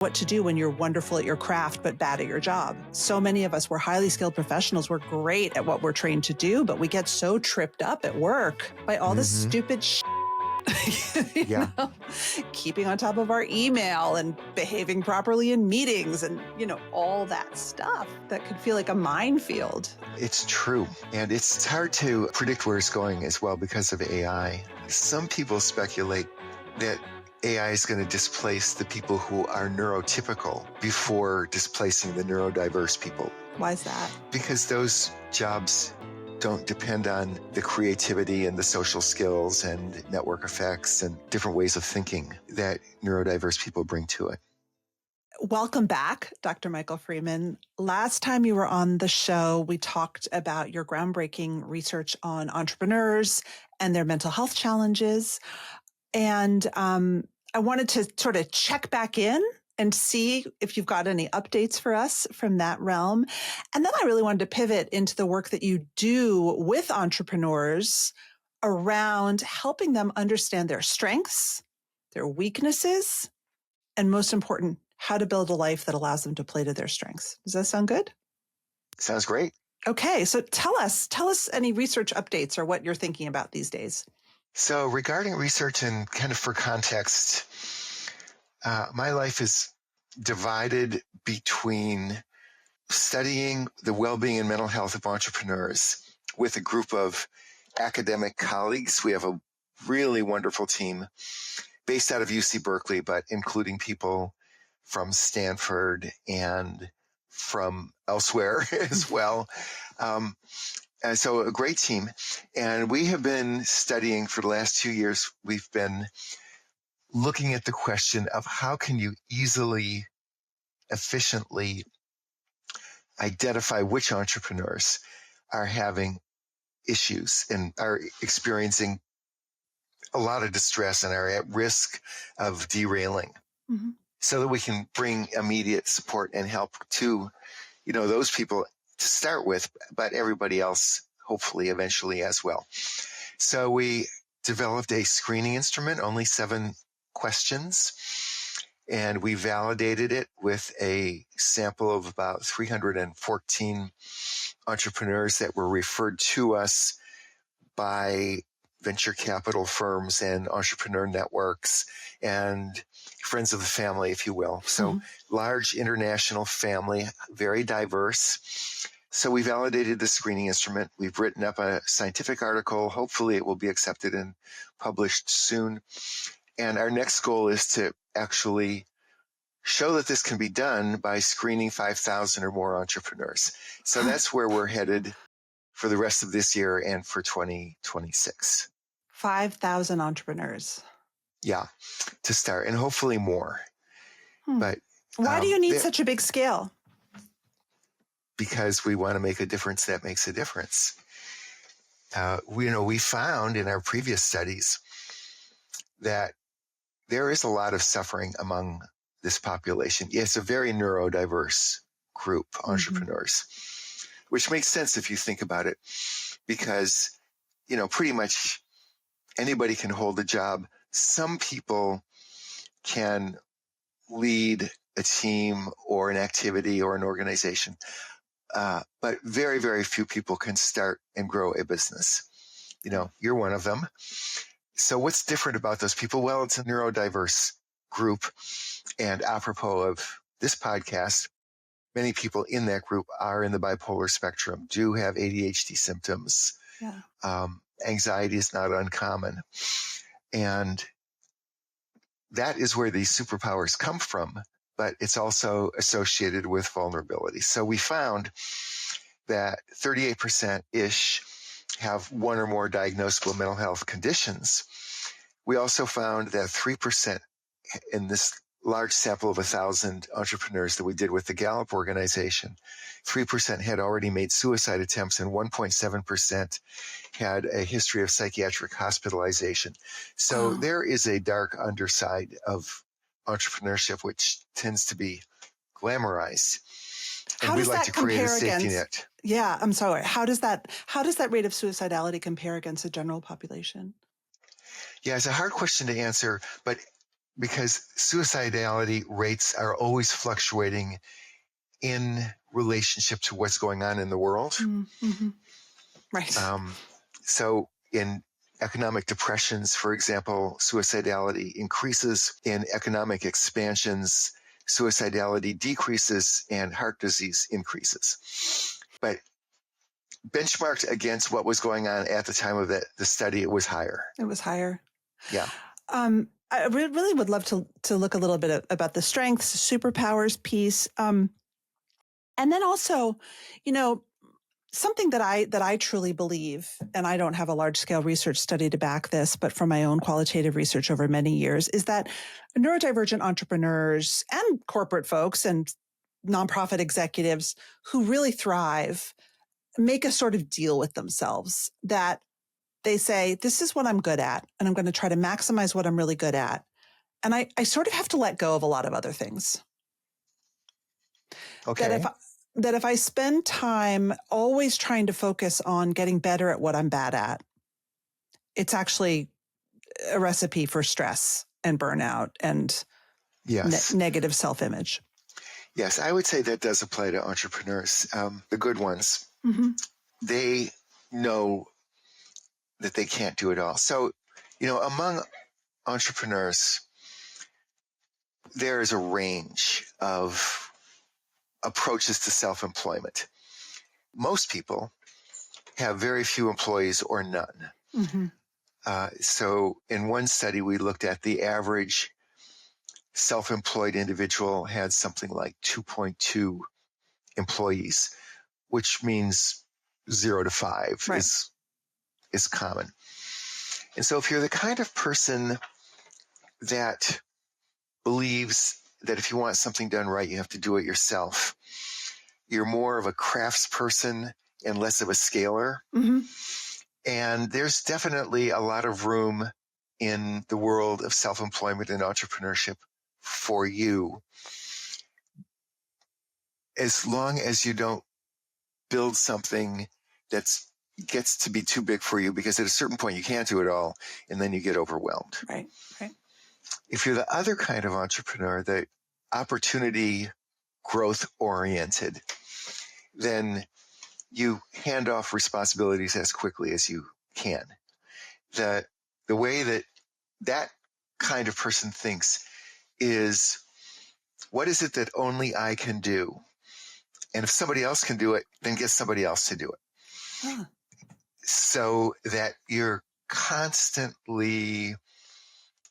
what to do when you're wonderful at your craft but bad at your job. So many of us, we're highly skilled professionals. We're great at what we're trained to do, but we get so tripped up at work by all this stupid keeping on top of our email and behaving properly in meetings and, all that stuff that could feel like a minefield. It's true. And it's hard to predict where it's going as well because of AI. Some people speculate that AI is going to displace the people who are neurotypical before displacing the neurodiverse people. Why is that? Because those jobs don't depend on the creativity and the social skills and network effects and different ways of thinking that neurodiverse people bring to it. Welcome back, Dr. Michael Freeman. Last time you were on the show, we talked about your groundbreaking research on entrepreneurs and their mental health challenges. And I wanted to sort of check back in and see if you've got any updates for us from that realm. And then I really wanted to pivot into the work that you do with entrepreneurs around helping them understand their strengths, their weaknesses, and most important, how to build a life that allows them to play to their strengths. Does that sound good? Sounds great. Okay, so tell us any research updates or what you're thinking about these days. So regarding research and kind of for context, my life is divided between studying the well-being and mental health of entrepreneurs with a group of academic colleagues. We have a really wonderful team based out of UC Berkeley, but including people from Stanford and from elsewhere as well. And so a great team. And we have been studying for the last 2 years. We've been looking at the question of how can you easily, efficiently identify which entrepreneurs are having issues and are experiencing a lot of distress and are at risk of derailing, so that we can bring immediate support and help to, those people to start with, but everybody else, hopefully, eventually as well. So we developed a screening instrument, only 7 questions, and we validated it with a sample of about 314 entrepreneurs that were referred to us by venture capital firms and entrepreneur networks and friends of the family, if you will. So large international family, very diverse. So we validated the screening instrument. We've written up a scientific article. Hopefully it will be accepted and published soon. And our next goal is to actually show that this can be done by screening 5,000 or more entrepreneurs. So that's where we're headed for the rest of this year and for 2026. 5,000 entrepreneurs. Yeah, to start, and hopefully more. But why do you need such a big scale? Because we want to make a difference that makes a difference. We found in our previous studies that there is a lot of suffering among this population. It's a very neurodiverse group, entrepreneurs, which makes sense if you think about it, because, pretty much anybody can hold a job. Some people can lead a team or an activity or an organization, but very, very few people can start and grow a business. You're one of them. So what's different about those people? Well, it's a neurodiverse group. And apropos of this podcast, many people in that group are in the bipolar spectrum, do have ADHD symptoms. Yeah. Anxiety is not uncommon. And that is where these superpowers come from, but it's also associated with vulnerabilities. So we found that 38%-ish have one or more diagnosable mental health conditions. We also found that 3% in this large sample of 1,000 entrepreneurs that we did with the Gallup organization, 3% had already made suicide attempts and 1.7% had a history of psychiatric hospitalization. So there is a dark underside of entrepreneurship, which tends to be glamorized. And we'd like to create a safety net. Yeah, I'm sorry. How does that rate of suicidality compare against the general population? Yeah, it's a hard question to answer, but because suicidality rates are always fluctuating in relationship to what's going on in the world. Mm-hmm. Right. So in economic depressions, for example, suicidality increases. In economic expansions, suicidality decreases and heart disease increases. But benchmarked against what was going on at the time of the study, it was higher. It was higher. Yeah. I really would love to look a little bit about the strengths, superpowers piece. And then also, something that I truly believe, and I don't have a large scale research study to back this, but from my own qualitative research over many years, is that neurodivergent entrepreneurs and corporate folks and nonprofit executives who really thrive make a sort of deal with themselves that they say, this is what I'm good at, and I'm going to try to maximize what I'm really good at. And I sort of have to let go of a lot of other things. Okay. That if I spend time always trying to focus on getting better at what I'm bad at, it's actually a recipe for stress and burnout and Yes. negative self-image. Yes, I would say that does apply to entrepreneurs. The good ones, mm-hmm. They know that they can't do it all. So, among entrepreneurs, there is a range of approaches to self-employment. Most people have very few employees or none. Mm-hmm. So in one study, we looked at the average self-employed individual had something like 2.2 employees, which means 0 to 5 right. is common. And so if you're the kind of person that believes that if you want something done right, you have to do it yourself, you're more of a craftsperson and less of a scaler. Mm-hmm. And there's definitely a lot of room in the world of self-employment and entrepreneurship for you, as long as you don't build something that gets to be too big for you, because at a certain point you can't do it all, and then you get overwhelmed. Right. If you're the other kind of entrepreneur, the opportunity growth oriented, then you hand off responsibilities as quickly as you can. The way that kind of person thinks is, what is it that only I can do? And if somebody else can do it, then get somebody else to do it. Huh. So that you're constantly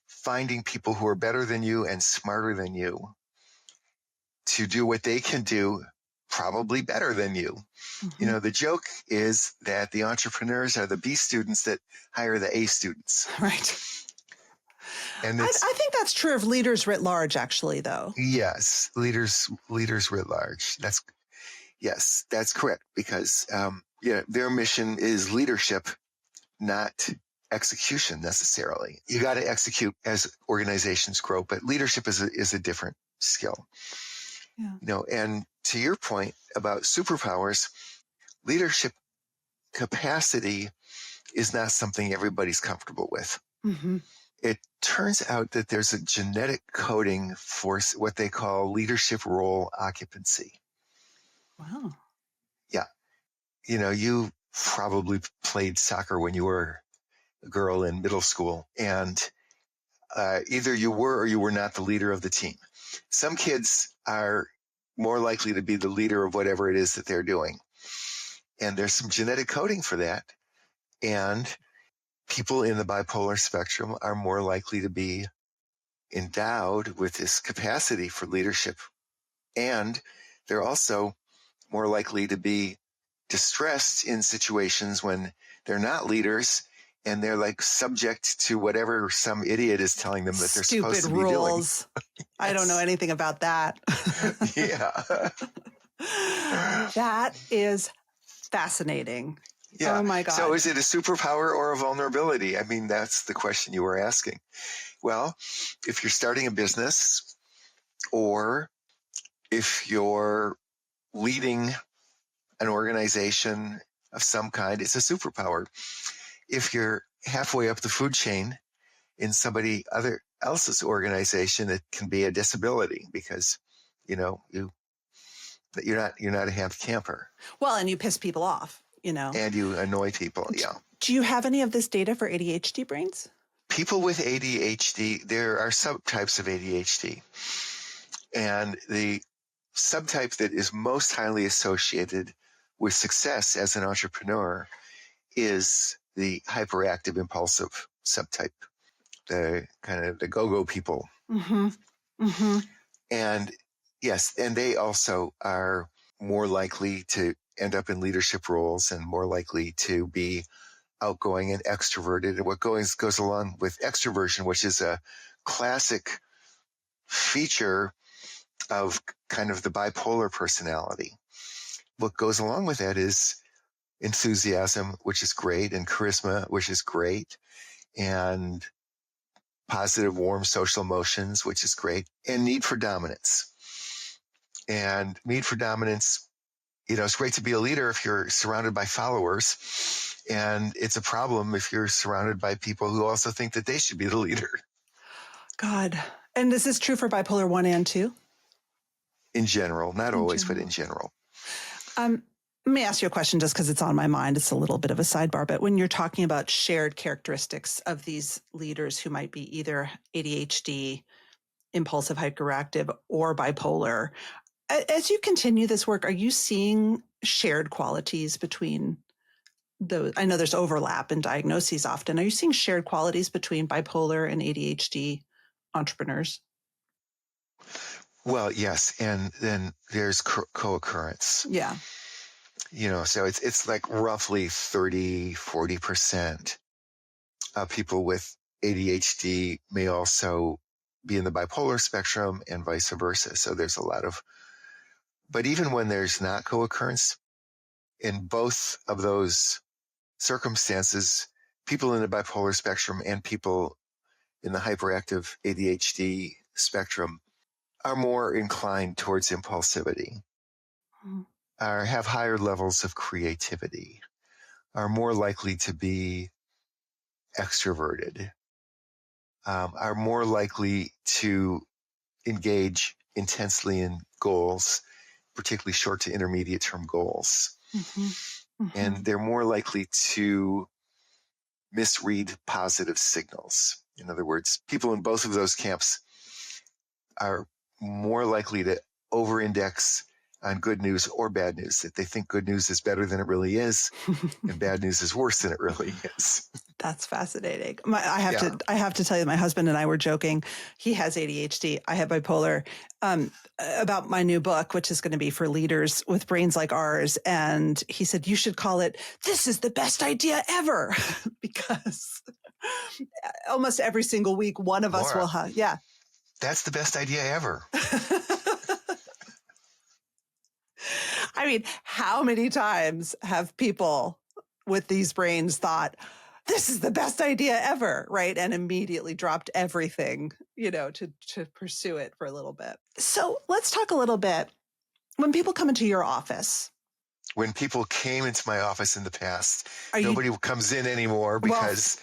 finding people who are better than you and smarter than you to do what they can do, probably better than you. Mm-hmm. The joke is that the entrepreneurs are the B students that hire the A students. Right. And I think that's true of leaders writ large, actually, though. Yes, leaders writ large. That's correct, because their mission is leadership, not execution necessarily. You got to execute as organizations grow, but leadership is a different skill. Yeah. And to your point about superpowers, leadership capacity is not something everybody's comfortable with. Mm-hmm. It turns out that there's a genetic coding for what they call leadership role occupancy. Wow. Yeah. You probably played soccer when you were a girl in middle school, and either you were or you were not the leader of the team. Some kids are more likely to be the leader of whatever it is that they're doing. And there's some genetic coding for that. And people in the bipolar spectrum are more likely to be endowed with this capacity for leadership. And they're also more likely to be distressed in situations when they're not leaders and they're like subject to whatever some idiot is telling them that they're supposed to be doing. Yes. I don't know anything about that. Yeah. That is fascinating. Yeah. Oh my God. So is it a superpower or a vulnerability? I mean, that's the question you were asking. Well, if you're starting a business or if you're leading an organization of some kind, it's a superpower. If you're halfway up the food chain in somebody other else's organization, it can be a disability because, you're not a happy camper. Well, and you piss people off, And you annoy people. Yeah. Do you have any of this data for ADHD brains? People with ADHD, there are subtypes of ADHD. And the subtype that is most highly associated with success as an entrepreneur is the hyperactive impulsive subtype, the kind of the go-go people. Mm-hmm. Mm-hmm. And yes, and they also are more likely to end up in leadership roles and more likely to be outgoing and extroverted. And what goes along with extroversion, which is a classic feature of kind of the bipolar personality. What goes along with that is enthusiasm, which is great, and charisma, which is great, and positive, warm social emotions, which is great, and need for dominance. And need for dominance, it's great to be a leader if you're surrounded by followers. And it's a problem if you're surrounded by people who also think that they should be the leader. God. And is this true for bipolar 1 and 2? In general, not always, but in general. Let me ask you a question just because it's on my mind. It's a little bit of a sidebar, but when you're talking about shared characteristics of these leaders who might be either ADHD, impulsive hyperactive, or bipolar, as you continue this work, are you seeing shared qualities between those? I know there's overlap in diagnoses often. Are you seeing shared qualities between bipolar and ADHD entrepreneurs? Well, yes. And then there's co-occurrence. Yeah. So it's like roughly 30-40% of people with ADHD may also be in the bipolar spectrum and vice versa. So there's a lot of, but even when there's not co-occurrence, in both of those circumstances, people in the bipolar spectrum and people in the hyperactive ADHD spectrum are more inclined towards impulsivity, or have higher levels of creativity, are more likely to be extroverted, are more likely to engage intensely in goals, particularly short to intermediate term goals. Mm-hmm. Mm-hmm. And they're more likely to misread positive signals. In other words, people in both of those camps are more likely to over-index on good news or bad news, that they think good news is better than it really is and bad news is worse than it really is. That's fascinating. I have to tell you, my husband and I were joking. He has ADHD. I have bipolar, about my new book, which is going to be for leaders with brains like ours. And he said, you should call it, "This is the best idea ever," because almost every single week, one of us will have, yeah. That's the best idea ever. I mean, how many times have people with these brains thought, this is the best idea ever, right? And immediately dropped everything, to pursue it for a little bit. So let's talk a little bit. When people come into your office. When people came into my office in the past, nobody comes in anymore because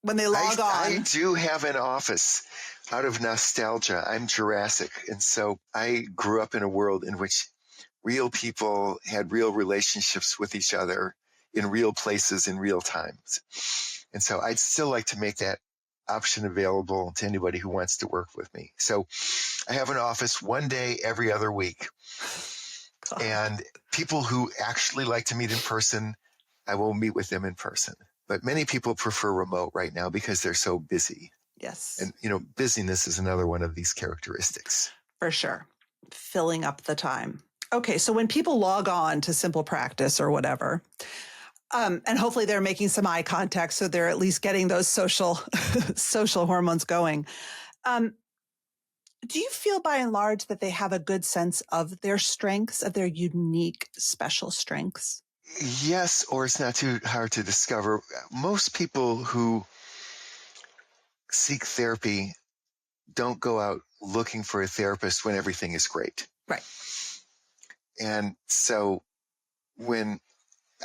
when they log on. I do have an office out of nostalgia. I'm Jurassic. And so I grew up in a world in which real people had real relationships with each other in real places in real times. And so I'd still like to make that option available to anybody who wants to work with me. So I have an office one day every other week. God. And people who actually like to meet in person, I will meet with them in person. But many people prefer remote right now because they're so busy. Yes. And, busyness is another one of these characteristics. For sure. Filling up the time. Okay, so when people log on to Simple Practice or whatever, and hopefully they're making some eye contact, so they're at least getting those social hormones going. Do you feel by and large that they have a good sense of their strengths, of their unique, special strengths? Yes, or it's not too hard to discover. Most people who seek therapy don't go out looking for a therapist when everything is great. Right. And so when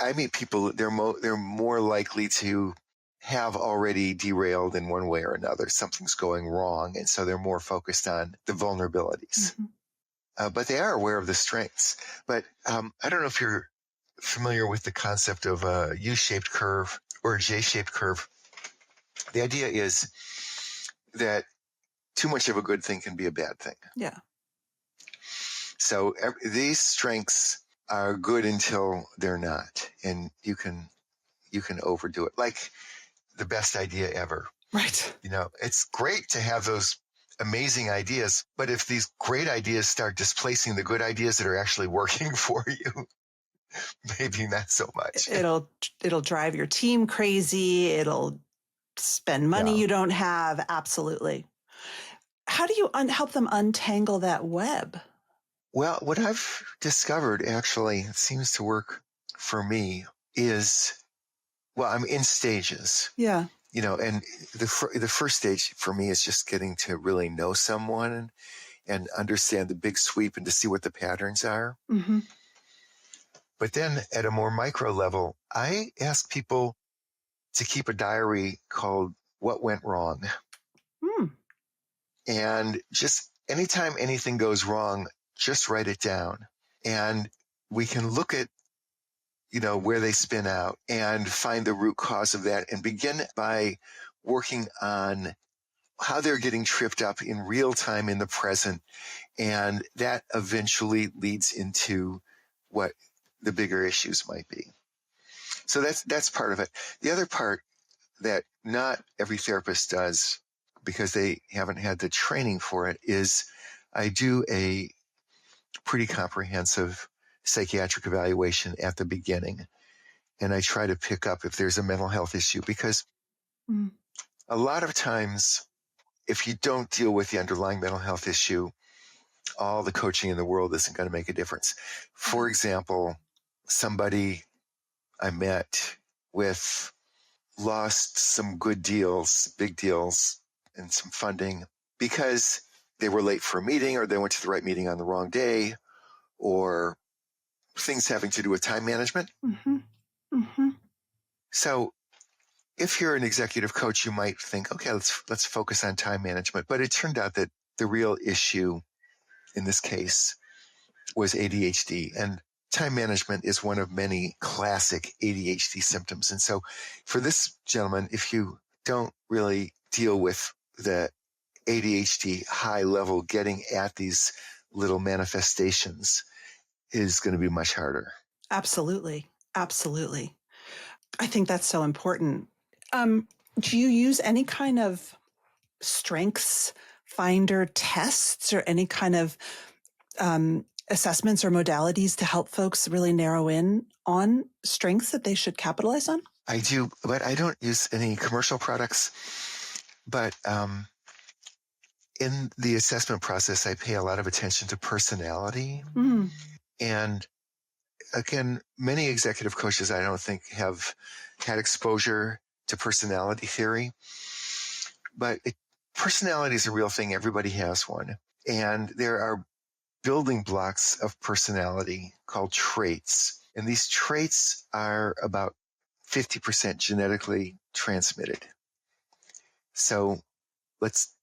I meet people, they're more likely to have already derailed in one way or another. Something's going wrong. And so they're more focused on the vulnerabilities. But they are aware of the strengths. But I don't know if you're familiar with the concept of a U-shaped curve or a J-shaped curve. The idea is that too much of a good thing can be a bad thing. Yeah. So these strengths are good until they're not, and you can overdo it. Like the best idea ever. Right. It's great to have those amazing ideas, but if these great ideas start displacing the good ideas that are actually working for you, maybe not so much. It'll drive your team crazy. It'll spend money you don't have. Absolutely. How do you help them untangle that web? Well, what I've discovered actually seems to work for me is, I'm in stages. Yeah. And the first stage for me is just getting to really know someone and understand the big sweep and to see what the patterns are. Mm-hmm. But then at a more micro level, I ask people to keep a diary called What Went Wrong. And just anytime anything goes wrong, just write it down. And we can look at, where they spin out and find the root cause of that and begin by working on how they're getting tripped up in real time in the present. And that eventually leads into what the bigger issues might be. So that's part of it. The other part that not every therapist does because they haven't had the training for it is I do a pretty comprehensive psychiatric evaluation at the beginning. And I try to pick up if there's a mental health issue because a lot of times, if you don't deal with the underlying mental health issue, all the coaching in the world isn't going to make a difference. For example, somebody I met with lost some good deals, big deals, and some funding because they were late for a meeting or they went to the right meeting on the wrong day or things having to do with time management. So if you're an executive coach, you might think, okay, let's focus on time management. But it turned out that the real issue in this case was ADHD. And time management is one of many classic ADHD symptoms. And so for this gentleman, if you don't really deal with the ADHD high level, getting at these little manifestations is going to be much harder. Absolutely. Absolutely. I think that's so important. Do you use any kind of strengths finder tests or any kind of assessments or modalities to help folks really narrow in on strengths that they should capitalize on? I do, but I don't use any commercial products. But in the assessment process, I pay a lot of attention to personality. And again, many executive coaches, I don't think, have had exposure to personality theory. But personality is a real thing. Everybody has one. And there are building blocks of personality called traits. And these traits are about 50% genetically transmitted. So let's,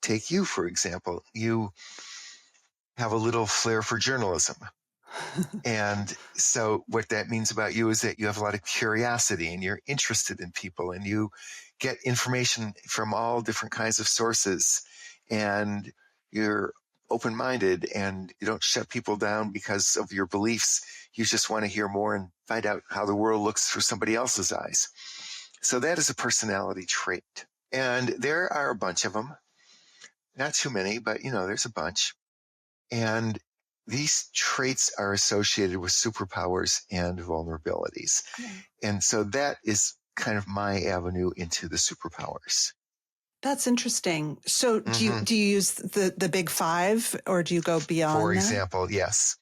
take you, for example. You have a little flair for journalism. And so what that means about you is that you have a lot of curiosity and you're interested in people and you get information from all different kinds of sources and you're open-minded and you don't shut people down because of your beliefs. You just want to hear more and find out how the world looks through somebody else's eyes. So that is a personality trait. And there are a bunch of them. Not too many, but there's a bunch. And these traits are associated with superpowers and vulnerabilities. And so that is kind of my avenue into the superpowers. That's interesting. So do you use the big five or do you go beyond For example, yes.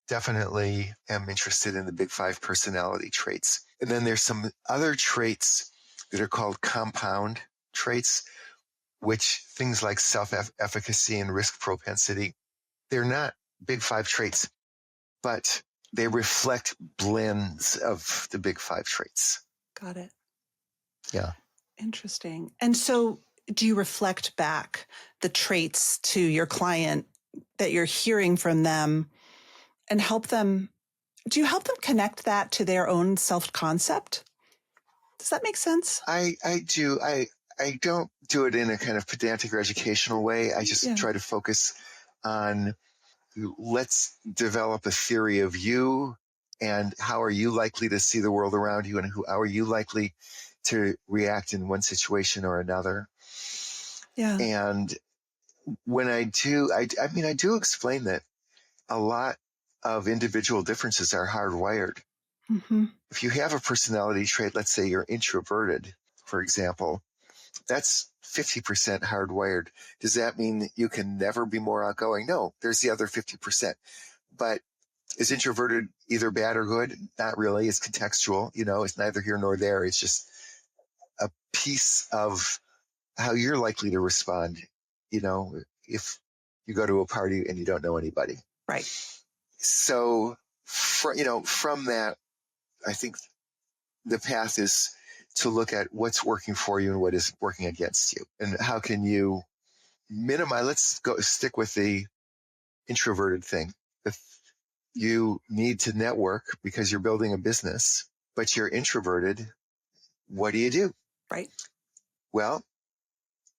Definitely am interested in the big five personality traits. And then there's some other traits that are called compound traits, which things like self-efficacy and risk propensity, they're not big five traits, but they reflect blends of the big five traits. Got it. Yeah. Interesting. And so do you reflect back the traits to your client that you're hearing from them and do you help them connect that to their own self-concept? Does that make sense? I do. I don't do it in a kind of pedantic or educational way. I just Yeah. try to focus on, let's develop a theory of you and how are you likely to see the world around you, and how are you likely to react in one situation or another. Yeah. And when I do, I mean, I do explain that a lot of individual differences are hardwired. Mm-hmm. If you have a personality trait, let's say you're introverted, for example, that's 50% hardwired. Does that mean that you can never be more outgoing? No, there's the other 50%. But is introverted either bad or good? Not really. It's contextual. It's neither here nor there. It's just a piece of how you're likely to respond, if you go to a party and you don't know anybody. Right. So, from that, I think the path is to look at what's working for you and what is working against you, and how can you minimize. Let's stick with the introverted thing. If you need to network because you're building a business, but you're introverted, what do you do? Right. Well,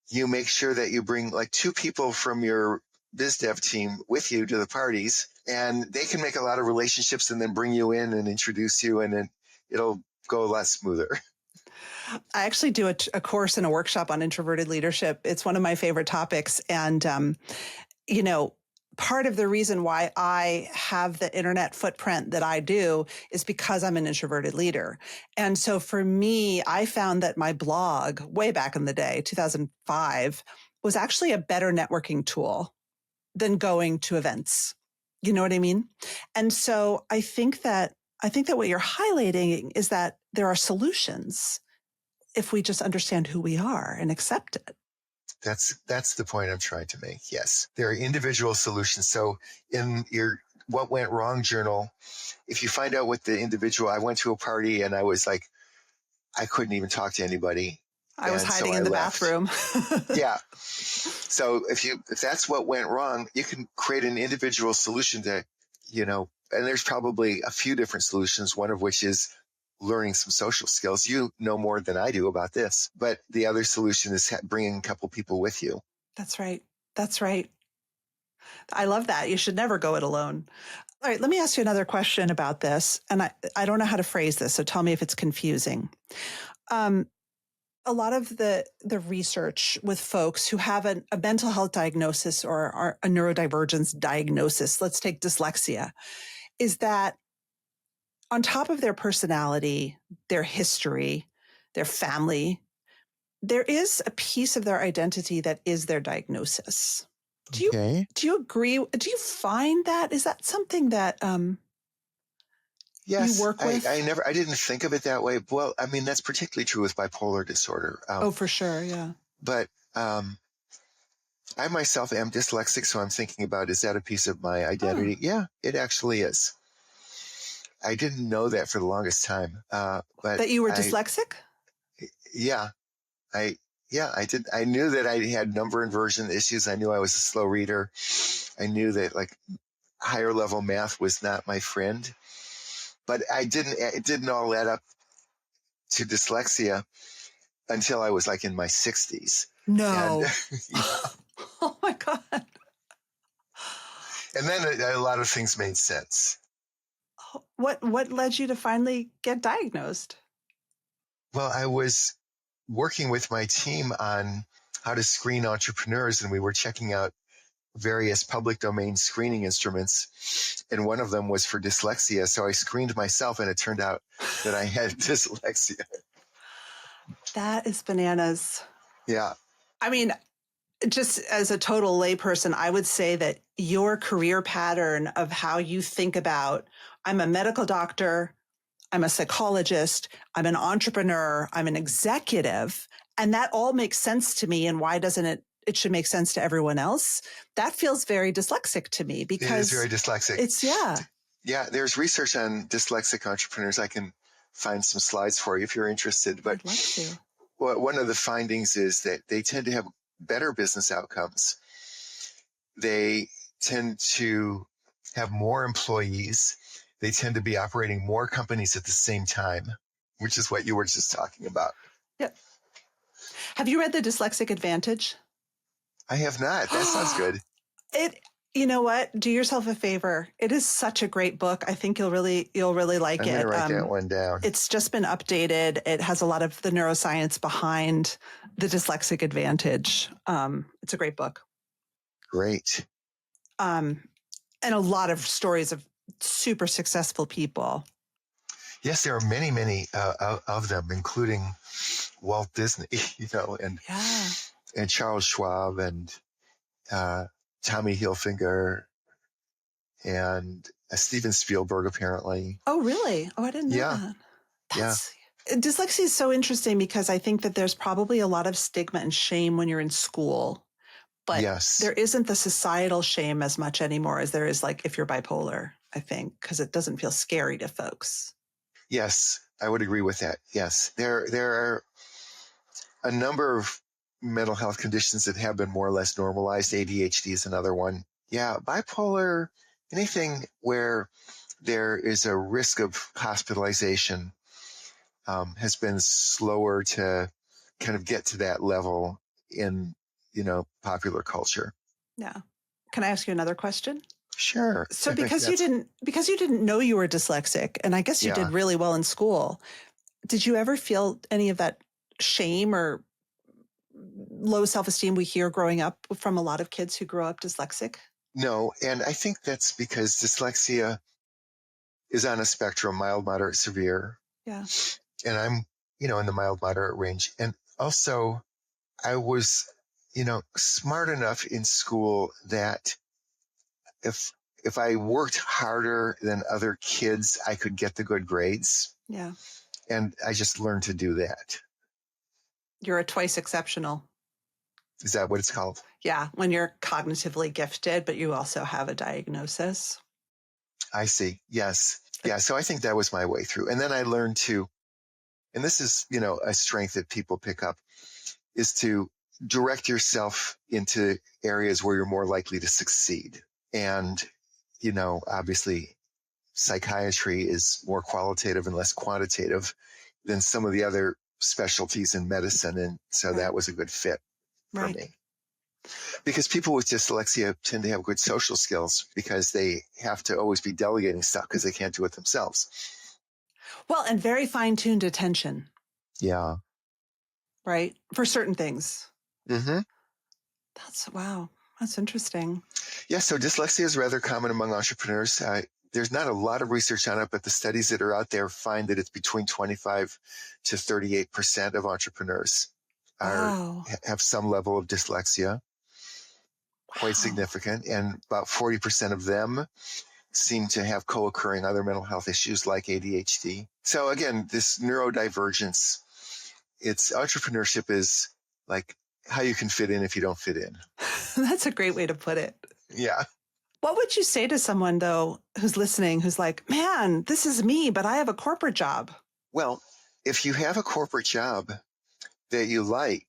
you make sure that you bring like 2 people from your biz dev team with you to the parties, and they can make a lot of relationships and then bring you in and introduce you, and then it'll go a lot smoother. I actually do a course and a workshop on introverted leadership. It's one of my favorite topics. And, part of the reason why I have the internet footprint that I do is because I'm an introverted leader. And so for me, I found that my blog way back in the day, 2005, was actually a better networking tool than going to events. You know what I mean? And so I think that what you're highlighting is that there are solutions if we just understand who we are and accept it. That's the point I'm trying to make. Yes, there are individual solutions. So in your What Went Wrong journal, if you find out what the individual, I went to a party and I was like, I couldn't even talk to anybody. I was And so hiding I in the left. bathroom. Yeah. So if that's what went wrong, you can create an individual solution to, and there's probably a few different solutions, one of which is learning some social skills. You know more than I do about this, but the other solution is bringing a couple people with you. That's right. That's right. I love that. You should never go it alone. All right, let me ask you another question about this. And I don't know how to phrase this, so tell me if it's confusing. A lot of the research with folks who have a mental health diagnosis or a neurodivergence diagnosis, let's take dyslexia, is that on top of their personality, their history, their family, there is a piece of their identity that is their diagnosis. Okay. Do you agree? Do you find that? Is that something that Yes, you work with? I didn't think of it that way. Well, I mean, that's particularly true with bipolar disorder. Oh, for sure. Yeah. But I myself am dyslexic, so I'm thinking about, is that a piece of my identity? Oh. Yeah, it actually is. I didn't know that for the longest time. But That you were dyslexic? Yeah, I did. I knew that I had number inversion issues. I knew I was a slow reader. I knew that like higher level math was not my friend, but it didn't all add up to dyslexia until I was like in my 60s. No. And yeah. Oh my God. And then a lot of things made sense. What led you to finally get diagnosed? Well, I was working with my team on how to screen entrepreneurs, and we were checking out various public domain screening instruments, and one of them was for dyslexia. So I screened myself, and it turned out that I had dyslexia. That is bananas. Yeah. I mean, just as a total layperson, I would say that your career pattern of how you think about, I'm a medical doctor, I'm a psychologist, I'm an entrepreneur, I'm an executive, and that all makes sense to me. And why doesn't it should make sense to everyone else? That feels very dyslexic to me because it is very dyslexic. It's, yeah. Yeah, there's research on dyslexic entrepreneurs. I can find some slides for you if you're interested. But I'd love to. one of the findings is that they tend to have better business outcomes. They tend to have more employees. They tend to be operating more companies at the same time, which is what you were just talking about. Yep. Have you read The Dyslexic Advantage? I have not. That sounds good. You know what? Do yourself a favor. It is such a great book. I think you'll really like I'm it. going to write that one down. It's just been updated. It has a lot of the neuroscience behind The Dyslexic Advantage. It's a great book. Great. And a lot of stories of super successful people. Yes, there are many, many of them, including Walt Disney, and Charles Schwab and Tommy Hilfiger and Steven Spielberg, apparently. Oh, really? Oh, I didn't know that. Dyslexia is so interesting because I think that there's probably a lot of stigma and shame when you're in school. But there isn't the societal shame as much anymore as there is like if you're bipolar, I think, because it doesn't feel scary to folks. Yes, I would agree with that. Yes, there are a number of mental health conditions that have been more or less normalized. ADHD is another one. Yeah, bipolar, anything where there is a risk of hospitalization has been slower to kind of get to that level in, popular culture. Yeah. Can I ask you another question? Sure. So because you didn't know you were dyslexic, and I guess you did really well in school, did you ever feel any of that shame or low self-esteem we hear growing up from a lot of kids who grow up dyslexic? No. And I think that's because dyslexia is on a spectrum, mild, moderate, severe. Yeah. And I'm, in the mild, moderate range. And also I was, smart enough in school that if I worked harder than other kids, I could get the good grades. Yeah. And I just learned to do that. You're a twice exceptional. Is that what it's called? Yeah. When you're cognitively gifted, but you also have a diagnosis. I see. Yes. Yeah. So I think that was my way through. And then I learned to, and this is, a strength that people pick up, is to direct yourself into areas where you're more likely to succeed. And, obviously psychiatry is more qualitative and less quantitative than some of the other specialties in medicine. And so that was a good fit for me. Because people with dyslexia tend to have good social skills because they have to always be delegating stuff because they can't do it themselves. Well, and very fine-tuned attention. Yeah. Right? For certain things. Mm-hmm. Wow. That's interesting. Yeah. So dyslexia is rather common among entrepreneurs. There's not a lot of research on it, but the studies that are out there find that it's between 25 to 38% of entrepreneurs have some level of dyslexia. Quite significant. And about 40% of them seem to have co-occurring other mental health issues like ADHD. So again, this neurodivergence, entrepreneurship is like how you can fit in if you don't fit in. That's a great way to put it. Yeah. What would you say to someone, though, who's listening, who's like, man, this is me, but I have a corporate job? Well, if you have a corporate job that you like,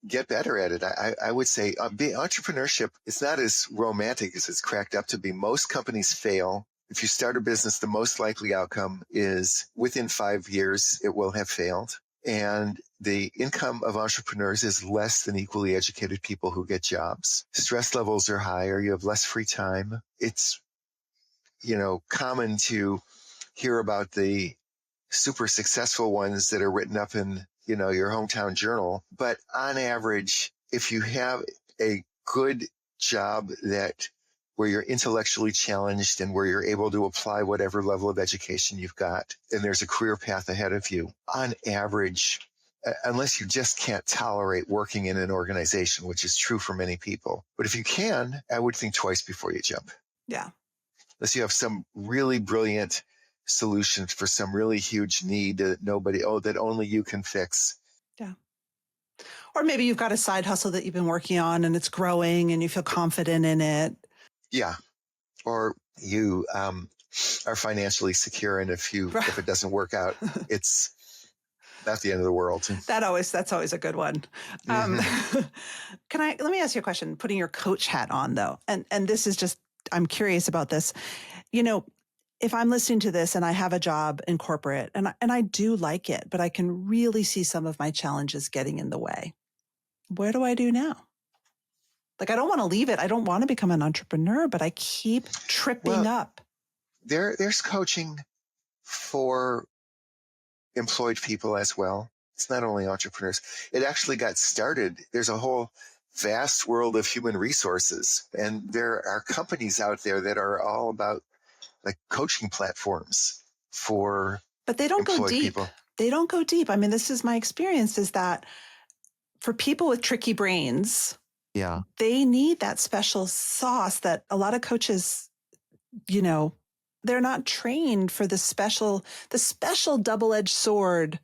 get better at it. I would say entrepreneurship is not as romantic as it's cracked up to be. Most companies fail. If you start a business, the most likely outcome is within 5 years, it will have failed. And the income of entrepreneurs is less than equally educated people who get jobs. Stress levels are higher. You have less free time. It's, common to hear about the super successful ones that are written up in, your hometown journal. But on average, if you have a good job where you're intellectually challenged and where you're able to apply whatever level of education you've got, and there's a career path ahead of you, on average, unless you just can't tolerate working in an organization, which is true for many people. But if you can, I would think twice before you jump. Yeah. Unless you have some really brilliant solution for some really huge need that only you can fix. Yeah. Or maybe you've got a side hustle that you've been working on and it's growing and you feel confident in it. Yeah. Or you are financially secure. And if it doesn't work out, not the end of the world. That's always a good one. Um, let me ask you a question, putting your coach hat on though. And this is just, I'm curious about this. You know, if I'm listening to this and I have a job in corporate and I do like it, but I can really see some of my challenges getting in the way. Where do I do now? Like, I don't want to leave it. I don't want to become an entrepreneur, but I keep tripping up. There's coaching for employed people as well. It's not only entrepreneurs. It actually got started. There's a whole vast world of human resources, and there are companies out there that are all about like coaching platforms for but they don't go deep. People. They don't go deep. I mean, this is my experience is that for people with tricky brains, they need that special sauce that a lot of coaches, you know, they're not trained for the special double-edged sword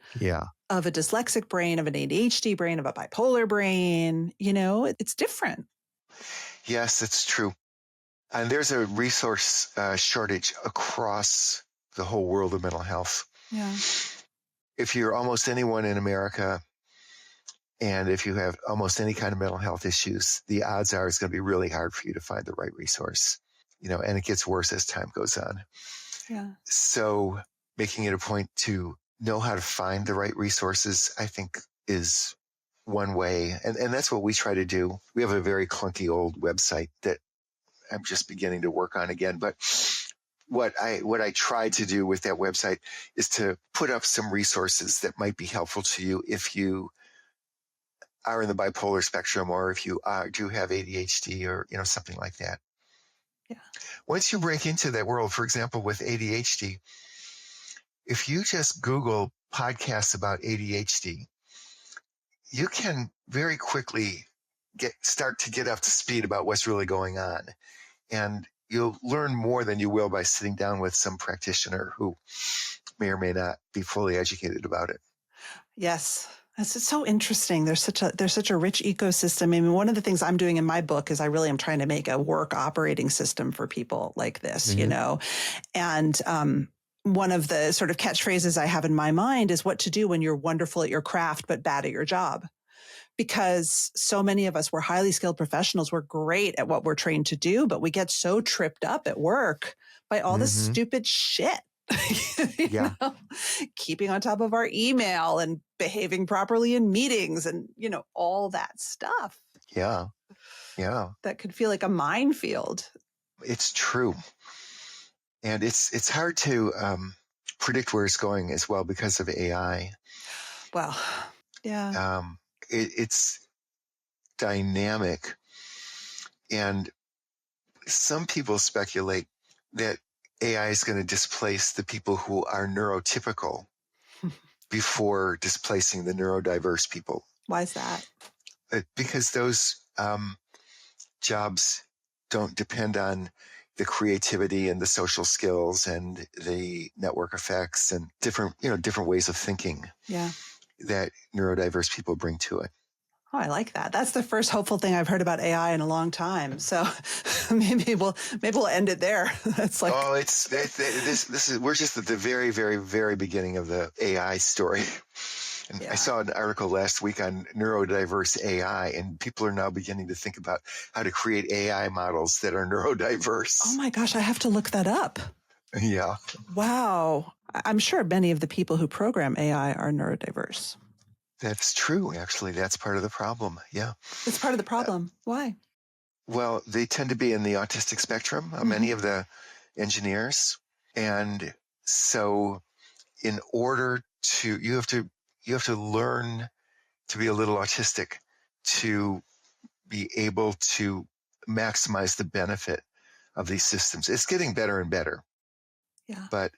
of a dyslexic brain, of an ADHD brain, of a bipolar brain. You know, it's different. Yes, it's true. And there's a resource shortage across the whole world of mental health. Yeah. If you're almost anyone in America, and if you have almost any kind of mental health issues, the odds are it's going to be really hard for you to find the right resource, you know, and it gets worse as time goes on. Yeah. So making it a point to know how to find the right resources, I think, is one way. And that's what we try to do. We have a very clunky old website that I'm just beginning to work on again. But what I try to do with that website is to put up some resources that might be helpful to you if you are in the bipolar spectrum, or if you do have ADHD, or, you know, something like that. Yeah. Once you break into that world, for example, with ADHD, if you just Google podcasts about ADHD, you can very quickly start to get up to speed about what's really going on. And you'll learn more than you will by sitting down with some practitioner who may or may not be fully educated about it. Yes. This is so interesting. There's such a rich ecosystem. I mean, one of the things I'm doing in my book is I really am trying to make a work operating system for people like this, you know, and one of the sort of catchphrases I have in my mind is what to do when you're wonderful at your craft, but bad at your job. Because so many of us, we're highly skilled professionals. We're great at what we're trained to do, but we get so tripped up at work by all this stupid shit. You know? Keeping on top of our email and behaving properly in meetings and, you know, all that stuff. Yeah. That could feel like a minefield. It's true. And it's hard to predict where it's going as well because of AI. Well, yeah. It's dynamic. And some people speculate that AI is going to displace the people who are neurotypical before displacing the neurodiverse people. Why is that? Because those jobs don't depend on the creativity and the social skills and the network effects and different ways of thinking that neurodiverse people bring to it. Oh, I like that. That's the first hopeful thing I've heard about AI in a long time. So maybe we'll end it there. That's like, we're just at the very, very, very beginning of the AI story. And I saw an article last week on neurodiverse AI, and people are now beginning to think about how to create AI models that are neurodiverse. Oh my gosh, I have to look that up. Yeah. Wow. I'm sure many of the people who program AI are neurodiverse. That's true. Actually, that's part of the problem. Yeah. It's part of the problem. Why? Well, they tend to be in the autistic spectrum, many of the engineers. And so in order to, you have to learn to be a little autistic to be able to maximize the benefit of these systems. It's getting better and better. Yeah. But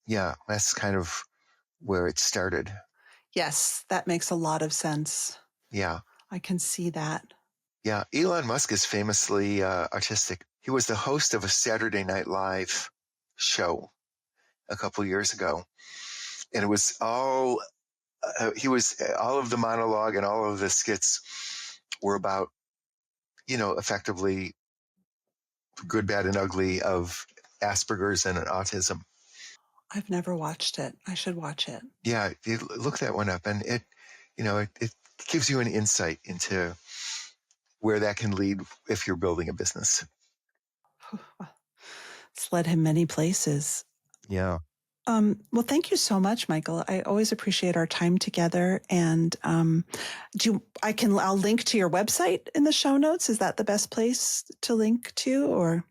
that's kind of where it started. Yes, that makes a lot of sense. Yeah. I can see that. Yeah. Elon Musk is famously autistic. He was the host of a Saturday Night Live show a couple years ago. And it was all of the monologue and all of the skits were about, effectively good, bad, and ugly of Asperger's and autism. I've never watched it. I should watch it. Yeah, look that one up, and it gives you an insight into where that can lead if you're building a business. It's led him many places. Yeah. Well, thank you so much, Michael. I always appreciate our time together. And I'll link to your website in the show notes. Is that the best place to link to, or?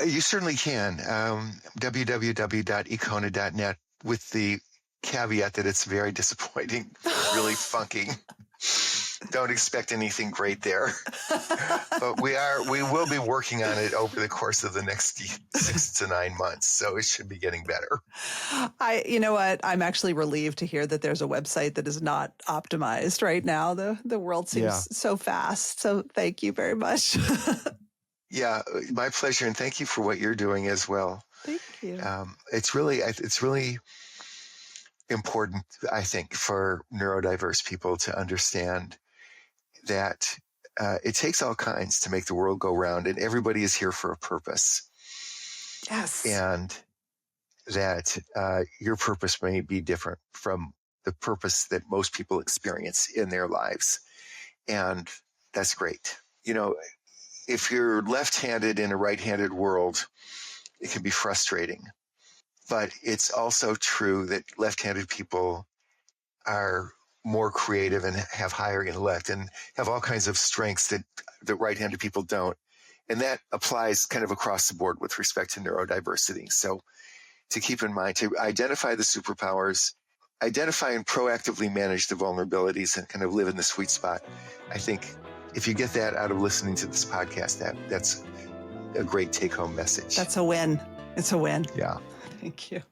You certainly can. www.econa.net, with the caveat that it's very disappointing, really funky. Don't expect anything great there. But we will be working on it over the course of the next 6 to 9 months. So it should be getting better. You know what? I'm actually relieved to hear that there's a website that is not optimized right now. The world seems so fast. So thank you very much. Yeah, my pleasure. And thank you for what you're doing as well. Thank you. It's really important, I think, for neurodiverse people to understand that it takes all kinds to make the world go round, and everybody is here for a purpose. Yes. And that your purpose may be different from the purpose that most people experience in their lives. And that's great. If you're left-handed in a right-handed world, it can be frustrating. But it's also true that left-handed people are more creative and have higher intellect and have all kinds of strengths that right-handed people don't. And that applies kind of across the board with respect to neurodiversity. So to keep in mind, to identify the superpowers, identify and proactively manage the vulnerabilities, and kind of live in the sweet spot. I think if you get that out of listening to this podcast, that's a great take-home message. That's a win. It's a win. Yeah. Thank you.